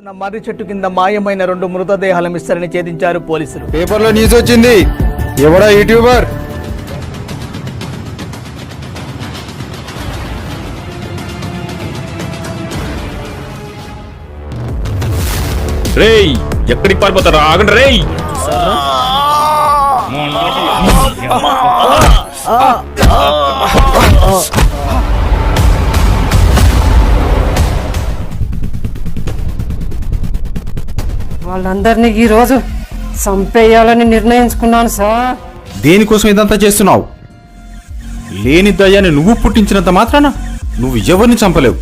ఉన్న మర్రి చెట్టు కింద మాయమైన 2 మృతదేహాల మిస్టరీని ఛేదించారు పోలీసులు. పేపర్లో న్యూస్ వచ్చింది. ఎవడా యూట్యూబర్? రేయ్, ఎక్కడికి పారిపోతారా? ఆగండి రేయ్. వాళ్ళందరినీ ఈరోజు చంపేయాలని నిర్ణయించుకున్నాను సార్. దేనికోసం ఇదంతా చేస్తున్నావు? లేని దయ్యాన్ని నువ్వు పుట్టించినంత మాత్రాన నువ్వు ఎవరిని చంపలేవు.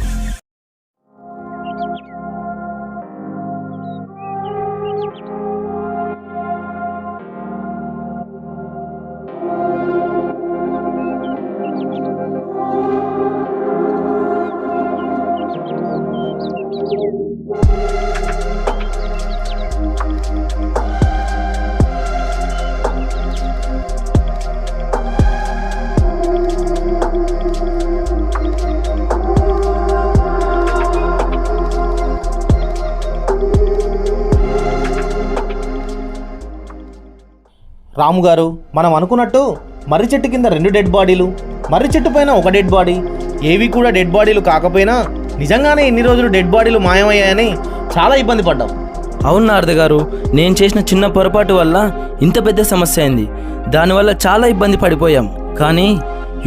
రాము గారు, మనం అనుకున్నట్టు మర్రి చెట్టు కింద 2 డెడ్ బాడీలు, మర్రి చెట్టు పైన 1 డెడ్ బాడీ, ఏవి కూడా డెడ్ బాడీలు కాకపోయినా నిజంగానే ఇన్ని రోజులు డెడ్ బాడీలు మాయమయ్యాయని చాలా ఇబ్బంది పడ్డాం. అవును నారద గారు, నేను చేసిన చిన్న పొరపాటు వల్ల ఇంత పెద్ద సమస్య అయింది. దానివల్ల చాలా ఇబ్బంది పడిపోయాం. కానీ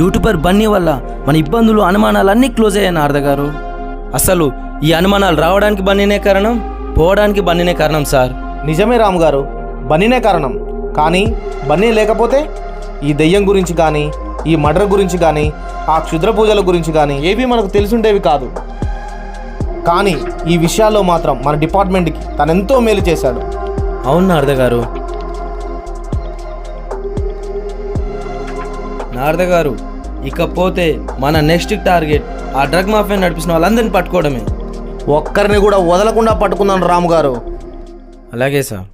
యూట్యూబర్ బన్నీ వల్ల మన ఇబ్బందులు, అనుమానాలన్నీ క్లోజ్ అయ్యాయి నారద గారు. అసలు ఈ అనుమానాలు రావడానికి బన్నీనే కారణం, పోవడానికి బన్నీనే కారణం సార్. నిజమే రాము గారు, బన్నీనే కారణం. కానీ బన్నీ లేకపోతే ఈ దెయ్యం గురించి కానీ, ఈ మర్డర్ గురించి కానీ, ఆ క్షుద్ర పూజల గురించి కానీ ఏవి మనకు తెలిసుండేవి కాదు. కానీ ఈ విషయాల్లో మాత్రం మన డిపార్ట్మెంట్కి తనెంతో మేలు చేశాడు. అవును నారద గారు. నారద గారు, ఇకపోతే మన నెక్స్ట్ టార్గెట్ ఆ డ్రగ్ మాఫియా నడిపిస్తున్న వాళ్ళందరినీ పట్టుకోవడమే. ఒక్కరిని కూడా వదలకుండా పట్టుకున్నాను రాము గారు. అలాగే సార్.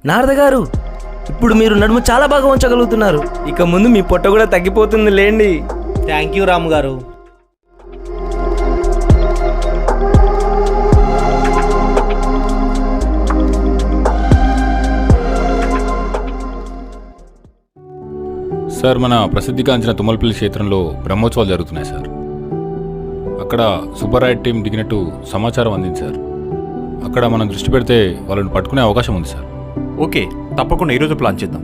నారద గారు, ఇప్పుడు మీరు నడుము చాలా బాగా ఉంచగలుగుతున్నారు. ఇక ముందు మీ పొట్ట కూడా తగ్గిపోతుంది లేండి. థ్యాంక్ యూ రాము గారు. సార్, మన ప్రసిద్ధిగాంచిన తుమ్మలపల్లి క్షేత్రంలో బ్రహ్మోత్సవాలు జరుగుతున్నాయి సార్. అక్కడ సూపర్ రైడ్ టీం దిగినట్టు సమాచారం అందింది సార్. అక్కడ మనం దృష్టి పెడితే వాళ్ళని పట్టుకునే అవకాశం ఉంది సార్. ఓకే, తప్పకుండా ఈరోజు ప్లాన్ చేద్దాం.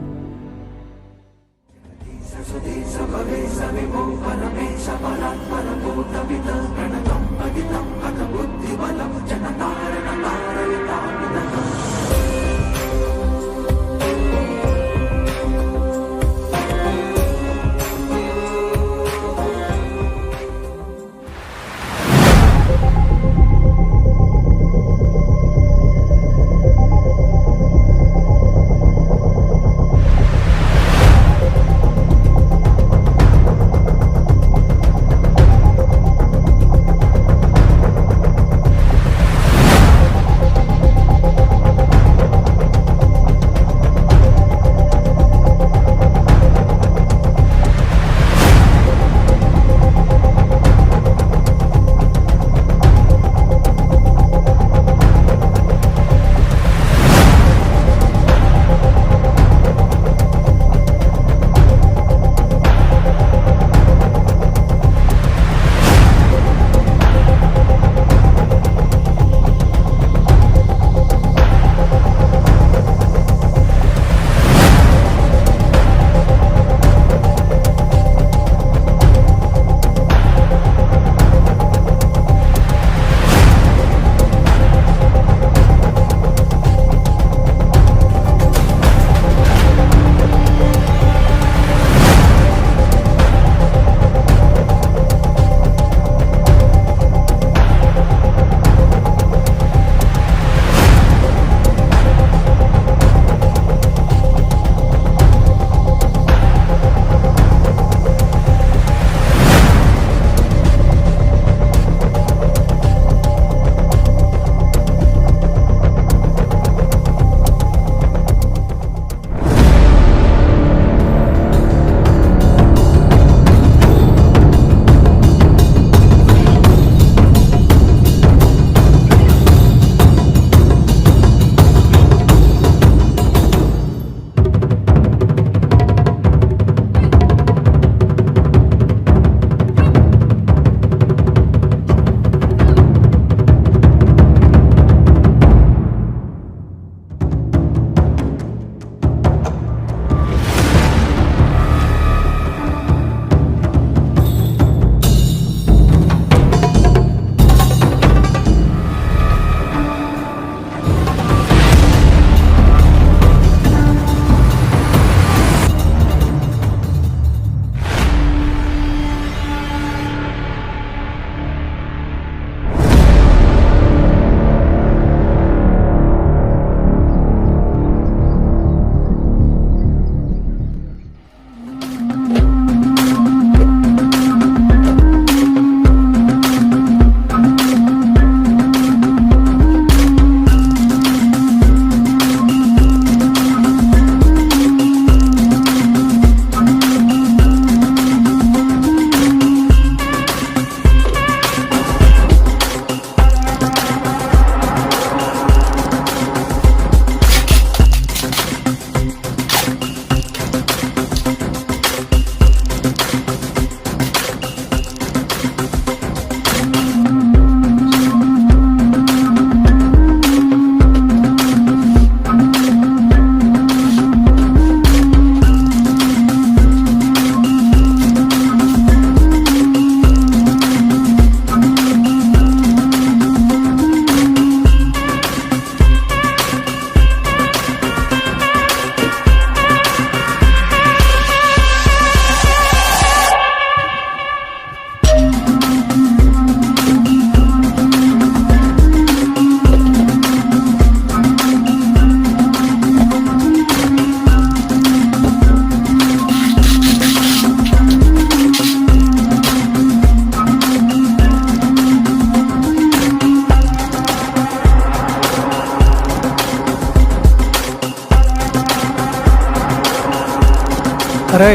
అరే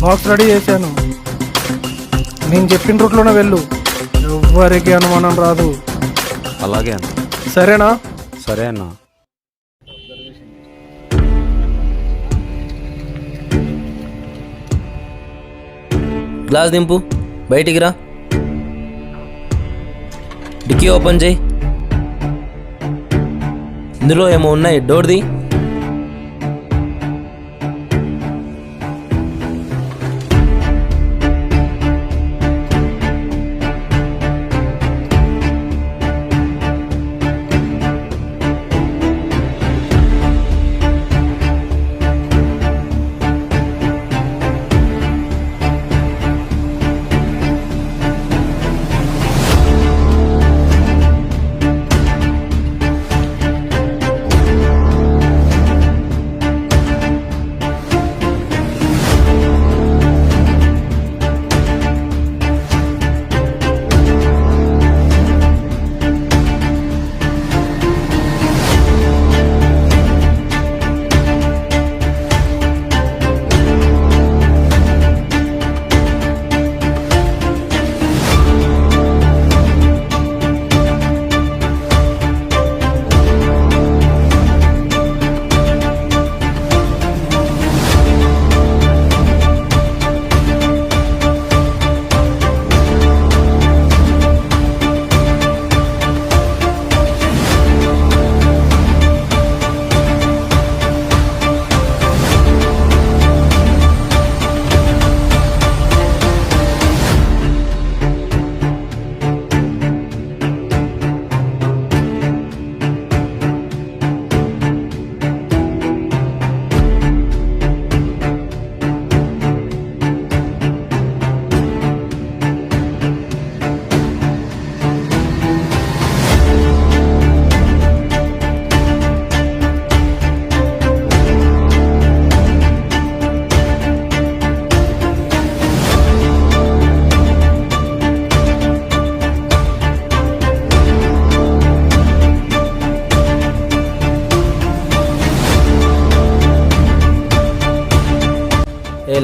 బాక్స్ రెడీ చేశాను, నేను చెప్పిన రూట్లోనే వెళ్ళు, ఎవ్వరికి అనుమానం రాదు. అలాగే అన్న. సరేనా? సరే అన్న. గ్లాస్ దింపు, బయటికి రా, డిక్కీ ఓపెన్ చేయి. ఇందులో ఏమో ఉన్నాయి, డోర్ది.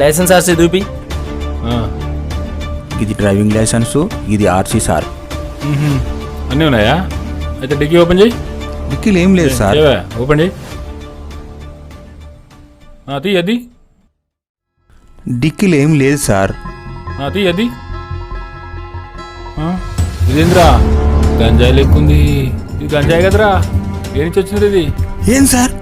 లైసెన్స్ ఆర్సీ చూపి. ఇది డ్రైవింగ్ లైసెన్స్, ఇది ఆర్సీ సార్. అన్నీ ఉన్నాయా? అయితే డిక్కీ ఓపెన్ చేయి. డిక్కీలు ఏం లేదు సార్. ఓపెన్ చేయి. తీ అది. డిక్కీలు ఏం లేదు సార్. తీ అది. ఇదేంద్రా గంజాయి లెక్కుంది. ఇది గంజాయి కదరా, ఏ నుంచి వచ్చింది ఇది? ఏం సార్?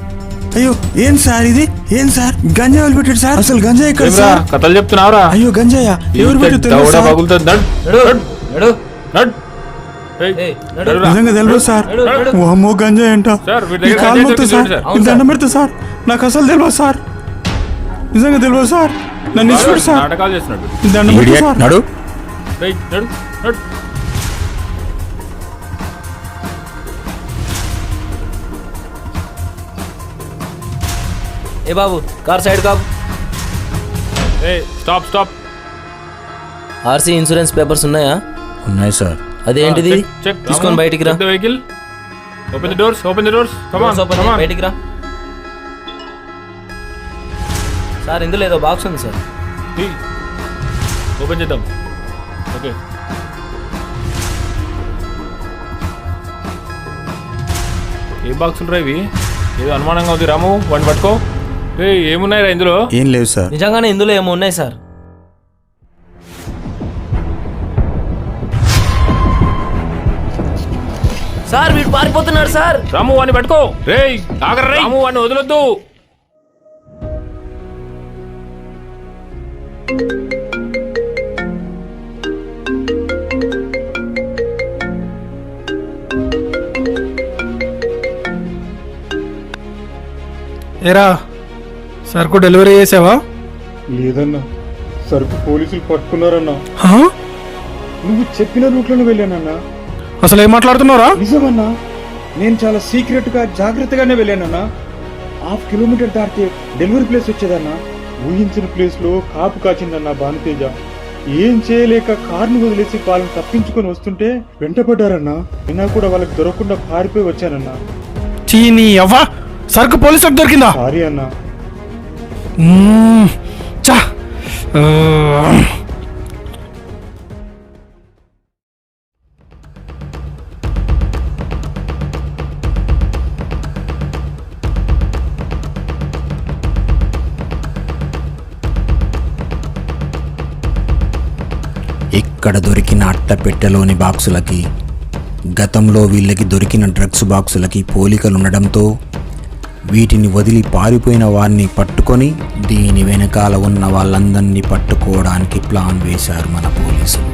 అయ్యో ఏం సార్ ఇది? ఏం సార్ గంజాయి వాళ్ళు పెట్టాడు సార్? అసలు గంజాయి ఎక్కడ సార్? కథలు చెప్తున్నావురా? అయ్యో గంజాయా ఎవరు పెట్టారు? నిజంగా తెలియదు సార్. ఓ అమ్మో గంజాయి అంట. ఈ కాలు మొత్తం సార్, ఇది దండం పెడతా సార్, నాకు అసలు తెలియదు సార్, నిజంగా తెలియదు సార్, నన్ను ఇచ్చిపెట్టు సార్, నాటకాలు చేస్తున్నాడు. ఇది దండం పెడతా సార్. నడు. ఏ బాబు, కార్ సైడ్ కాపు. Stop stop. RC insurance papers ఉన్నాయా? ఉన్నాయి సార్. అదేంటిది? తీసుకొని బయటికి రా. Vehicle open the doors, open the doors. Come on, come on, బయటికి రా. సార్ ఇందులో ఏదో బాక్స్ ఉంది సార్, ఓపెన్ చేద్దాం. ఓకే, ఏ బాక్సులు రా ఇవి? ఏదో అనుమానంగా ఉంది. రాము వాడిని పట్టుకో. ఏమున్నాయిరా ఇందులో? ఏం లేవు సార్. నిజంగానే ఇందులో ఏమో ఉన్నాయి సార్. సార్ వీడు పారిపోతున్నాడు సార్. రాము వాడిని పట్టుకో. రేయ్ ఆగరా, రాము వాడిని వదలొద్దు. ఏరా సరుకు డెలివరీ చేసావా? లేదన్నా, సరుకు పోలీసులు పట్టుకున్నారన్నా. నువ్వు చెప్పిన రూట్లోనే వెళ్ళానన్నా. అసలు ఏం మాట్లాడుతున్నారా? నిజమన్నా, నేను చాలా సీక్రెట్ గా జాగ్రత్తగానే వెళ్ళానన్నా. 1/2 కిలోమీటర్ దాటితే డెలివరీ ప్లేస్ వచ్చేదన్నా. ఊహించిన ప్లేస్ లో కాపు కాచిందన్నా భానుతేజ. ఏం చేయలేక కార్ను వదిలేసి వాళ్ళని తప్పించుకొని వస్తుంటే వెంటపడ్డారన్నా. అయినా కూడా వాళ్ళకి దొరకకుండా పారిపోయి వచ్చానన్నా. చీనీ అవ్వ, సరుకు పోలీసులకు దొరికిందా? సారీ అన్నా. చా ఇక్కడ దొరికిన అట్టపెట్టెలోని బాక్సులకి గతంలో వీళ్ళకి దొరికిన డ్రగ్స్ బాక్సులకి పోలికలుండడంతో వీటిని వదిలి పారిపోయిన వారిని పట్టుకొని దీని వెనకాల ఉన్న వాళ్ళందరినీ పట్టుకోవడానికి ప్లాన్ వేశారు మన పోలీసులు.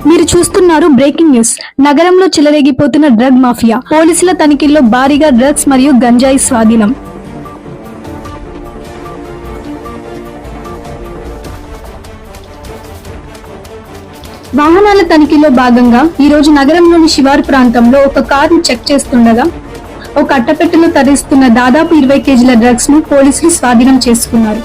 మీరు చూస్తున్నారు బ్రేకింగ్ న్యూస్. నగరంలో చెలరేగిపోతున్న డ్రగ్ మాఫియా. పోలీసుల తనిఖీల్లో భారీగా డ్రగ్స్ మరియు గంజాయి స్వాధీనం. వాహనాల తనిఖీలో భాగంగా ఈ రోజు నగరంలోని శివారు ప్రాంతంలో ఒక కారును చెక్ చేస్తుండగా ఒక అట్టపెట్టెలో తరలిస్తున్న దాదాపు 20 కేజీల డ్రగ్స్ ను పోలీసులు స్వాధీనం చేసుకున్నారు.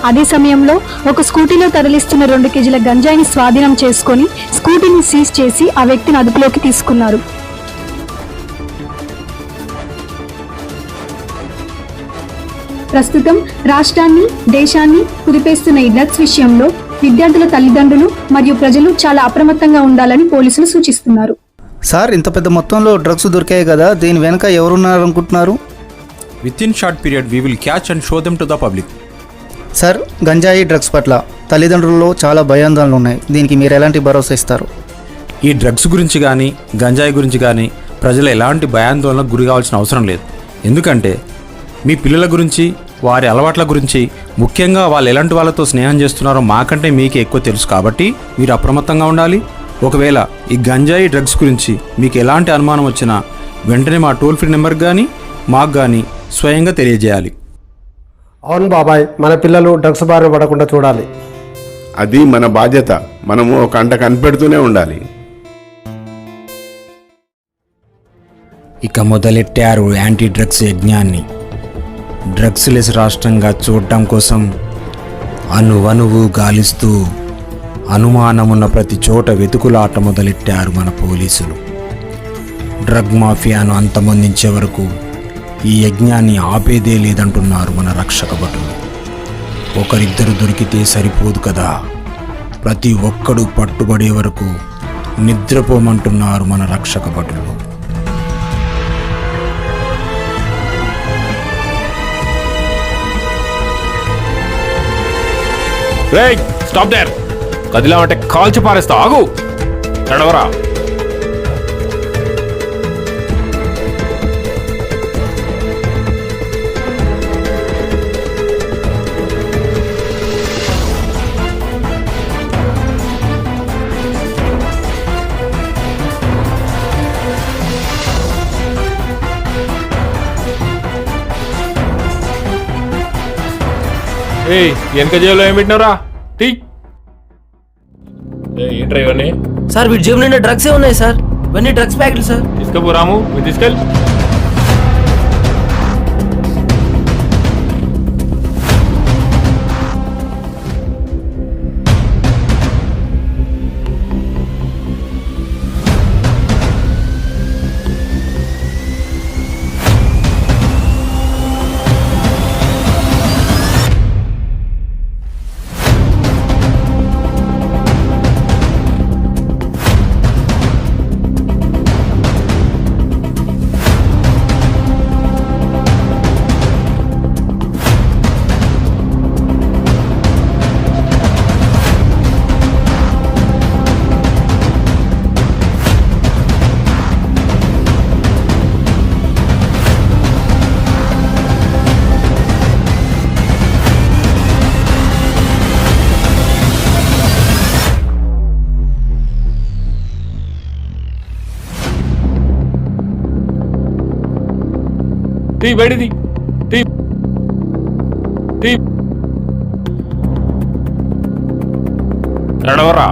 అదే సమయంలో ఒక స్కూటీలో తరలిస్తున్న 2 కేజీల గంజాయిని స్వాధీనం చేసుకుని స్కూటీని సీజ్ చేసి ఆ వ్యక్తిని అదుపులోకి తీసుకున్నారు. ప్రస్తుతం రాష్ట్రాన్ని, దేశాన్ని కుదిపేస్తున్న ఈ డ్రగ్స్ విషయంలో విద్యార్థుల తల్లిదండ్రులు మరియు ప్రజలు చాలా అప్రమత్తంగా ఉండాలని పోలీసులు సూచిస్తున్నారు. సార్, ఇంత పెద్ద మొత్తంలో డ్రగ్స్ దొరికాయి కదా, దీని వెనక ఎవరున్నారనుకుంటున్నారు? Within short period we will catch and show them to the public. Sir, గంజాయి డ్రగ్స్ పట్ల తల్లిదండ్రుల్లో చాలా భయాందోళనలు ఉన్నాయి. దీనికి మీరు ఎలాంటి భరోసా ఇస్తారు? ఈ డ్రగ్స్ గురించి కానీ గంజాయి గురించి కానీ ప్రజలు ఎలాంటి భయాందోళనకు గురి కావాల్సిన అవసరం లేదు. ఎందుకంటే మీ పిల్లల గురించి, వారి అలవాట్ల గురించి, ముఖ్యంగా వాళ్ళు ఎలాంటి వాళ్ళతో స్నేహం చేస్తున్నారో మాకంటే మీకే ఎక్కువ తెలుసు. కాబట్టి మీరు అప్రమత్తంగా ఉండాలి. ఒకవేళ ఈ గంజాయి డ్రగ్స్ గురించి మీకు ఎలాంటి అనుమానం వచ్చినా వెంటనే మా టోల్ ఫ్రీ నెంబర్కి కానీ మాకు కానీ స్వయంగా తెలియజేయాలి. అవును బాబాయ్, మన పిల్లలు డ్రగ్స్ బారిన పడకుండా చూడాలి. అది మన బాధ్యత. మనము ఒక కంట కనిపెడుతూనే ఉండాలి. ఇక మొదలెట్టారు యాంటీ డ్రగ్స్ యజ్ఞాన్ని. డ్రగ్స్ లెస్ రాష్ట్రంగా చూడటం కోసం అణువణువు గాలిస్తూ అనుమానమున్న ప్రతి చోట వెతుకులాట మొదలెట్టారు మన పోలీసులు. డ్రగ్ మాఫియాను అంతమొందించే వరకు ఈ యజ్ఞాన్ని ఆపేదే లేదంటున్నారు మన రక్షక భటులు. ఒకరిద్దరు దొరికితే సరిపోదు కదా, ప్రతి ఒక్కడు పట్టుబడే వరకు నిద్రపోమంటున్నారు మన రక్షక భటులు. Stop there. కదిలామంటే కాల్చి పారేస్తా. ఆగు, నడవరా. వెనక జేబులో ఏం పెట్టినవరా? ఏంట్రా ఇవన్నీ? సార్, వీటి జేబు నిండా డ్రగ్సే ఉన్నాయి సార్. ఇవన్నీ డ్రగ్స్ ప్యాకెట్లు సార్. తీసుకపో రాము, మీరు తీసుకెళ్ళి. బయటిది నడవరా